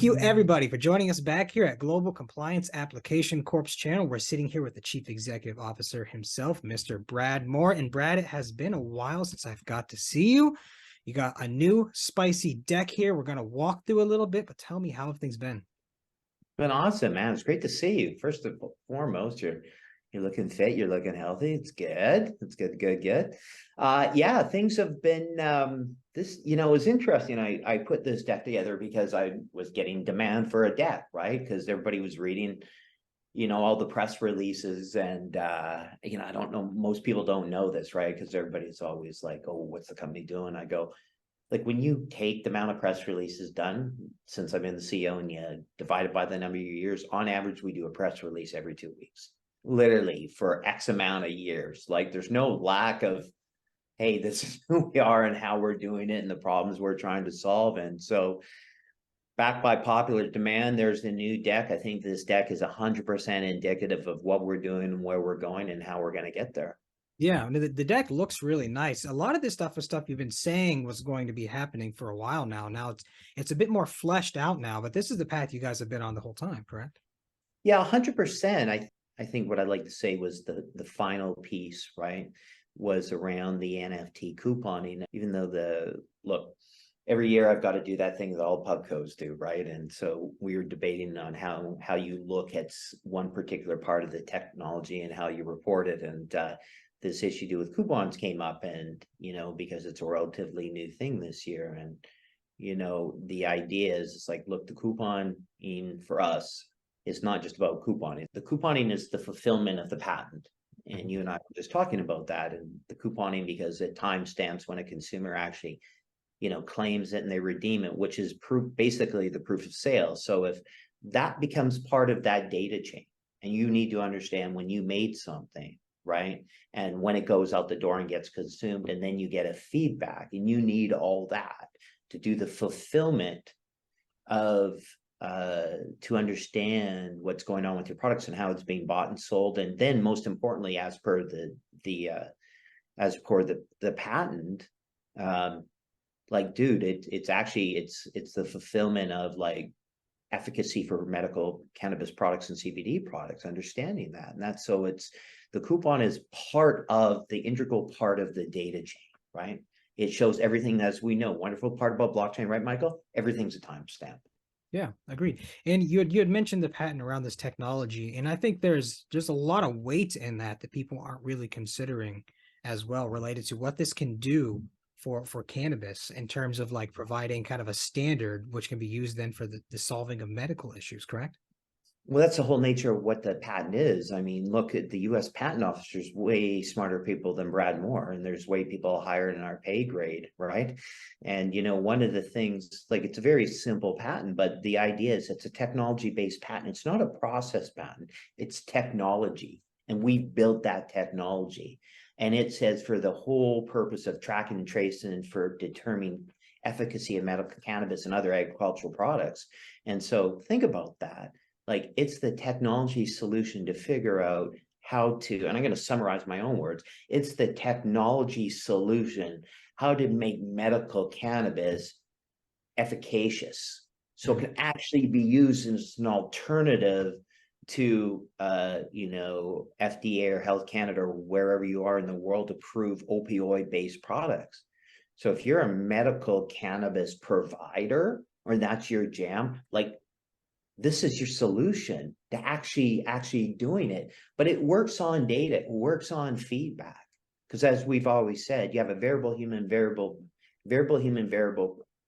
you everybody for joining us back here at Global Compliance Application Corp's channel. We're sitting here with the Chief Executive Officer himself, Mr. Brad Moore. And Brad, it has been a while since I've got to see you. You got a new spicy deck here. We're going to walk through a little bit, but tell me how everything's been. Been awesome, man. It's great to see you. First and foremost, you're looking fit, you're looking healthy. It's good. It's good. Yeah, things have been this, it was interesting. I put this deck together because I was getting demand for a deck, right? Because everybody was reading, all the press releases and I don't know, most people don't know this, right? Because everybody's always like, oh, what's the company doing? I go, like when you take the amount of press releases done since I've been the CEO and you divide it by the number of years, on average, we do a press release every 2 weeks, literally for X amount of years. Like there's no lack of, hey, this is who we are and how we're doing it and the problems we're trying to solve. And so backed by popular demand, there's the new deck. I think this deck is 100% indicative of what we're doing and where we're going and how we're going to get there. Yeah, the deck looks really nice. A lot of this stuff is stuff you've been saying was going to be happening for a while now. Now it's a bit more fleshed out now, but this is the path you guys have been on the whole time, correct? Yeah, 100%. I think what I'd like to say was the final piece, right, was around the NFT couponing. Even though look, every year I've got to do that thing that all pubcos do, right? And so we were debating on how you look at one particular part of the technology and how you report it. And this issue to do with coupons came up, and because it's a relatively new thing this year, and the idea is it's like, look, the couponing for us is not just about couponing. The couponing is the fulfillment of the patent, and you and I were just talking about that, and the couponing, because it timestamps when a consumer actually claims it and they redeem it, which is basically the proof of sale. So if that becomes part of that data chain, and you need to understand when you made something, right? And when it goes out the door and gets consumed, and then you get a feedback, and you need all that to do the fulfillment of to understand what's going on with your products and how it's being bought and sold. And then most importantly, as per the patent, like, dude, it's the fulfillment of like efficacy for medical cannabis products and CBD products, understanding that. And that's, so it's, the coupon is the integral part of the data chain, right? It shows everything, as we know. Wonderful part about blockchain, right, Michael? Everything's a timestamp. Yeah, agreed. And you had mentioned the patent around this technology, and I think there's just a lot of weight in that people aren't really considering as well, related to what this can do for cannabis in terms of like providing kind of a standard which can be used then for the solving of medical issues, correct? Well, that's the whole nature of what the patent is. I mean, look at the U.S. patent officers, way smarter people than Brad Moore, and there's way people higher in our pay grade, right? And, one of the things, like, it's a very simple patent, but the idea is it's a technology-based patent. It's not a process patent, it's technology. And we've built that technology. And it says for the whole purpose of tracking and tracing and for determining efficacy of medical cannabis and other agricultural products. And so think about that. Like, it's the technology solution to figure out how to, and I'm going to summarize my own words, it's the technology solution, how to make medical cannabis efficacious. So it can actually be used as an alternative to, FDA or Health Canada or wherever you are in the world, approve opioid-based products. So if you're a medical cannabis provider, or that's your jam, like, this is your solution to actually doing it. But it works on data, it works on feedback. Because as we've always said, you have a variable human variable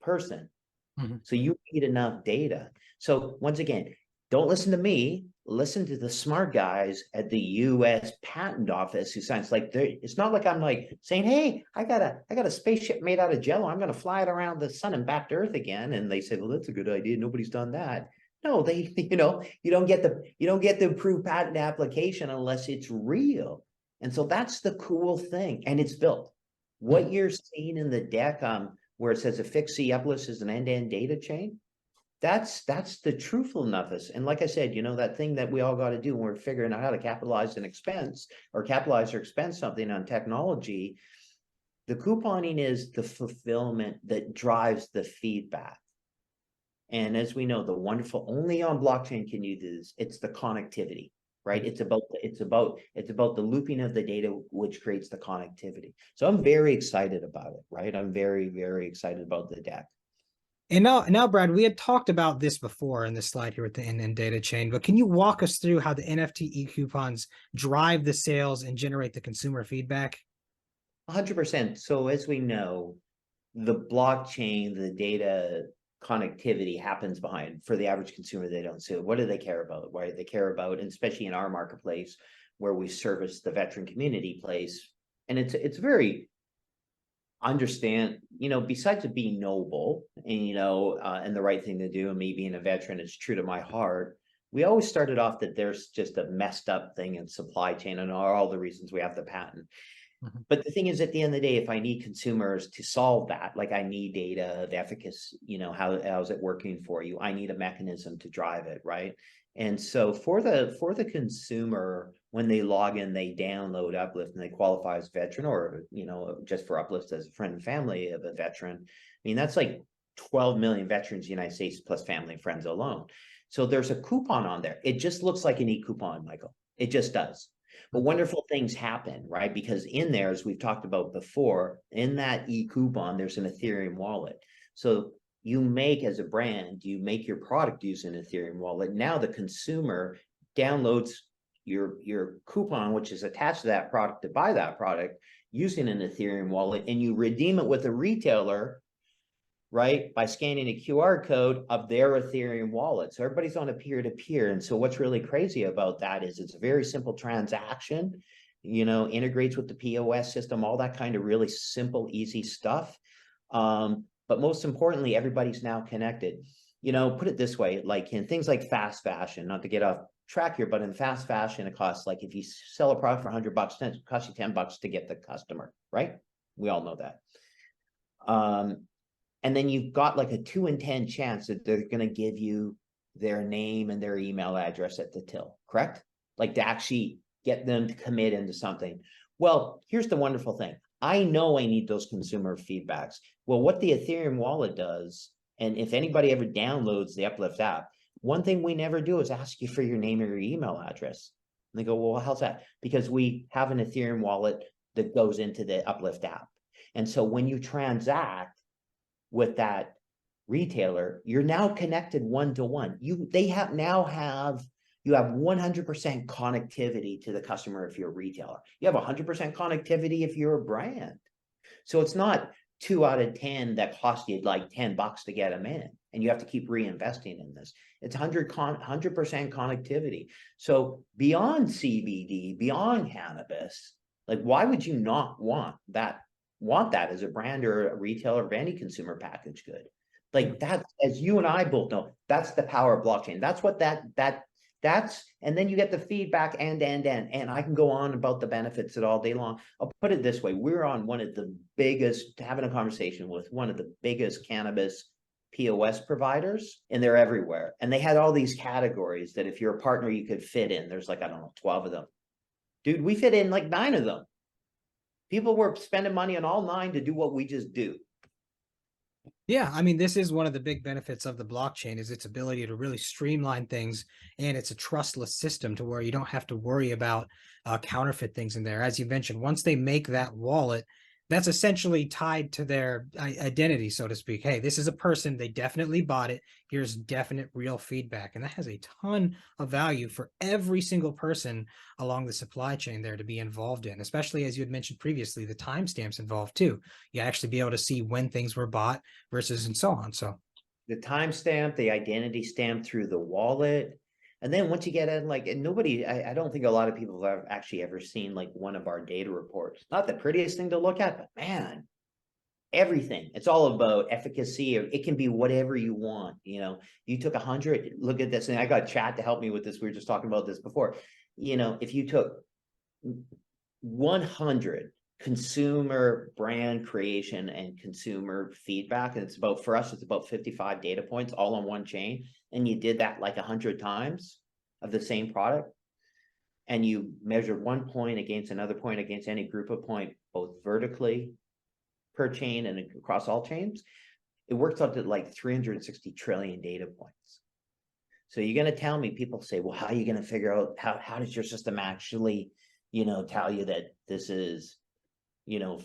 person. So you need enough data. So once again, don't listen to me, listen to the smart guys at the US Patent Office who signs. Like, it's not like I'm like saying, hey, I got a spaceship made out of jello, I'm going to fly it around the sun and back to Earth again. And they say, well, that's a good idea, nobody's done that. No, you don't get the approved patent application unless it's real. And so that's the cool thing. And it's built. What you're seeing in the deck, where it says Affixi Uplist is an end-to-end data chain, that's the truthfulness. And like I said, that thing that we all got to do when we're figuring out how to capitalize or expense something on technology, the couponing is the fulfillment that drives the feedback. And as we know, the wonderful, only on blockchain can you do this, it's the connectivity, right? It's about the looping of the data, which creates the connectivity. So I'm very excited about it, right? I'm very, very excited about the deck. And now, Brad, we had talked about this before in this slide here with the end data chain, but can you walk us through how the NFT e-coupons drive the sales and generate the consumer feedback? 100%. So as we know, the blockchain, the data connectivity happens behind. For the average consumer, they don't see it. What do they care about? Right? They care about, and especially in our marketplace where we service the veteran community place. And it's very understand, besides it being noble and, and the right thing to do, and me being a veteran, it's true to my heart. We always started off that there's just a messed up thing in supply chain and all the reasons we have the patent. Mhm. But the thing is, at the end of the day, if I need consumers to solve that, like I need data, the efficacy, how's it working for you? I need a mechanism to drive it, right? And so for the consumer, when they log in, they download Uplift and they qualify as veteran, or just for Uplift as a friend and family of a veteran. I mean, that's like 12 million veterans in the United States plus family and friends alone. So there's a coupon on there. It just looks like an e-coupon, Michael. It just does. But wonderful things happen, right? Because in there, as we've talked about before, in that e-coupon, there's an Ethereum wallet. So you make, as a brand, you make your product using an Ethereum wallet. Now the consumer downloads your coupon, which is attached to that product, to buy that product using an Ethereum wallet, and you redeem it with a retailer, right, by scanning a QR code of their Ethereum wallet. So everybody's on a peer-to-peer. And so what's really crazy about that is it's a very simple transaction, integrates with the POS system, all that kind of really simple, easy stuff. But most importantly, everybody's now connected. Put it this way, like in things like fast fashion, not to get off track here, but in fast fashion, it costs, like if you sell a product for $100, it costs you $10 to get the customer, right? We all know that. And then you've got like a 2 in 10 chance that they're going to give you their name and their email address at the till, correct? Like to actually get them to commit into something. Well, here's the wonderful thing. I know I need those consumer feedbacks. Well, what the Ethereum wallet does, and if anybody ever downloads the Uplift app, one thing we never do is ask you for your name or your email address. And they go, well, how's that? Because we have an Ethereum wallet that goes into the Uplift app. And so when you transact with that retailer, you're now connected one-to-one. You have 100% connectivity to the customer if you're a retailer. You have 100% connectivity if you're a brand. So it's not 2 out of 10 that cost you like $10 to get them in, and you have to keep reinvesting in this. It's 100% connectivity. So beyond CBD, beyond cannabis, like why would you not want that as a brand or a retailer of any consumer packaged good? Like that, as you and I both know, that's the power of blockchain. That's what that's, and then you get the feedback and I can go on about the benefits all day long. I'll put it this way. We're on having a conversation with one of the biggest cannabis POS providers, and they're everywhere. And they had all these categories that if you're a partner, you could fit in. There's like, I don't know, 12 of them. Dude, we fit in like 9 of them. People were spending money on all 9 to do what we just do. Yeah, I mean, this is one of the big benefits of the blockchain is its ability to really streamline things, and it's a trustless system to where you don't have to worry about counterfeit things in there. As you mentioned, once they make that wallet, that's essentially tied to their identity, so to speak. Hey, this is a person, they definitely bought it. Here's definite real feedback. And that has a ton of value for every single person along the supply chain there to be involved in, especially as you had mentioned previously, the timestamps involved too. You actually be able to see when things were bought versus and so on. So the timestamp, the identity stamp through the wallet. And then once you get in, like, and I don't think a lot of people have actually ever seen like one of our data reports. Not the prettiest thing to look at, but man, everything. It's all about efficacy. It can be whatever you want. You took 100, look at this, and I got chat to help me with this. We were just talking about this before. If you took 100 consumer brand creation and consumer feedback, and for us it's about 55 data points all on one chain, and you did that like 100 times of the same product, and you measured one point against another point against any group of point, both vertically per chain and across all chains, it works out to like 360 trillion data points. So you're going to tell me, people say, well, how are you going to figure out, how does your system actually, tell you that this is,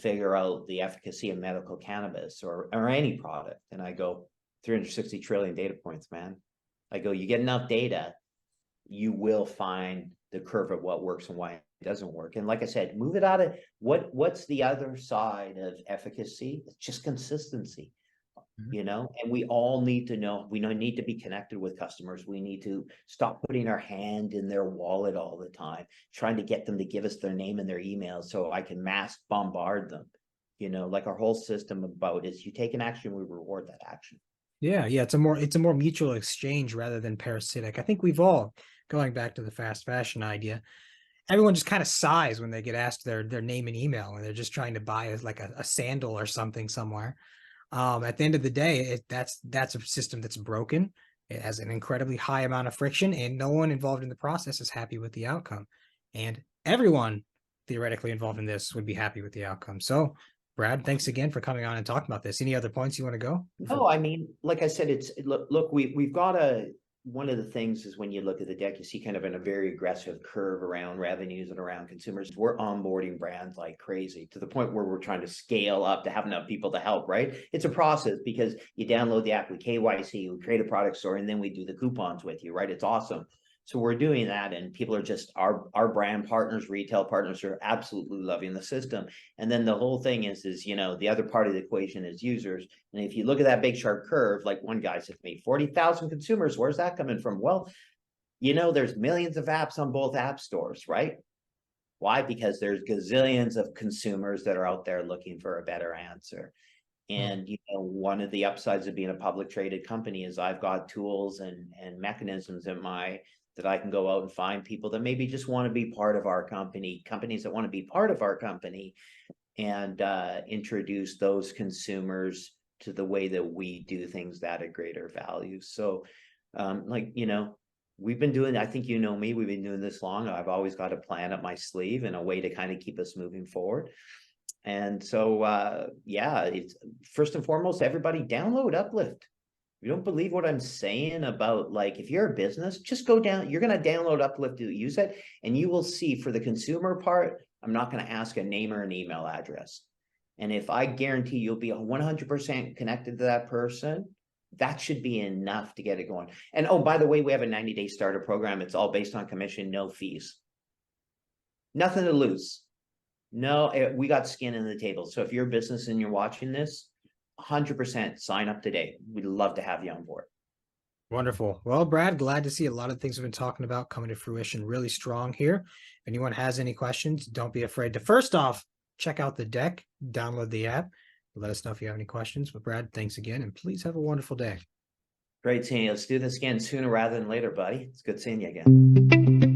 figure out the efficacy of medical cannabis or any product? And I go, 360 trillion data points, man. I go, you get enough data, you will find the curve of what works and why it doesn't work. And like I said, move it out of what's the other side of efficacy? It's just consistency. And we all need to know, we need to be connected with customers. We need to stop putting our hand in their wallet all the time, trying to get them to give us their name and their email so I can mass bombard them. Like our whole system about is you take an action, we reward that action. Yeah, it's a more mutual exchange rather than parasitic. I think we've all, going back to the fast fashion idea, everyone just kind of sighs when they get asked their name and email and they're just trying to buy like a sandal or something somewhere. At the end of the day, that's a system that's broken. It has an incredibly high amount of friction, and no one involved in the process is happy with the outcome. And everyone theoretically involved in this would be happy with the outcome. So, Brad, thanks again for coming on and talking about this. Any other points you want to go? No, I mean, like I said, look, we've got one of the things is when you look at the deck, you see kind of a very aggressive curve around revenues and around consumers. We're onboarding brands like crazy to the point where we're trying to scale up to have enough people to help, right? It's a process because you download the app, we KYC, we create a product store, and then we do the coupons with you, right? It's awesome. So we're doing that, and people are just our brand partners, retail partners are absolutely loving the system. And then the whole thing is the other part of the equation is users. And if you look at that big sharp curve, like one guy said to me, 40,000 consumers, where's that coming from? Well, there's millions of apps on both app stores, right? Why? Because there's gazillions of consumers that are out there looking for a better answer. And one of the upsides of being a public traded company is I've got tools and mechanisms that I can go out and find people that maybe just want to be part of our company, companies that want to be part of our company, and introduce those consumers to the way that we do things at a greater value. So we've been doing, I think me, we've been doing this long. I've always got a plan up my sleeve and a way to kind of keep us moving forward. And so, it's first and foremost, everybody download Uplift. If you don't believe what I'm saying about, like, if you're a business, just go down, you're going to download Uplift to use it, and you will see for the consumer part, I'm not going to ask a name or an email address. And if I guarantee you'll be 100% connected to that person, that should be enough to get it going. And oh, by the way, we have a 90-day starter program. It's all based on commission, no fees. Nothing to lose. No, we got skin in the table. So if you're a business and you're watching this, 100% sign up today. We'd love to have you on board. Wonderful. Well, Brad, glad to see a lot of things we've been talking about coming to fruition really strong here. If anyone has any questions, don't be afraid to, first off, check out the deck, download the app. Let us know if you have any questions. But Brad, thanks again, and please have a wonderful day. Great seeing you. Let's do this again sooner rather than later, buddy. It's good seeing you again.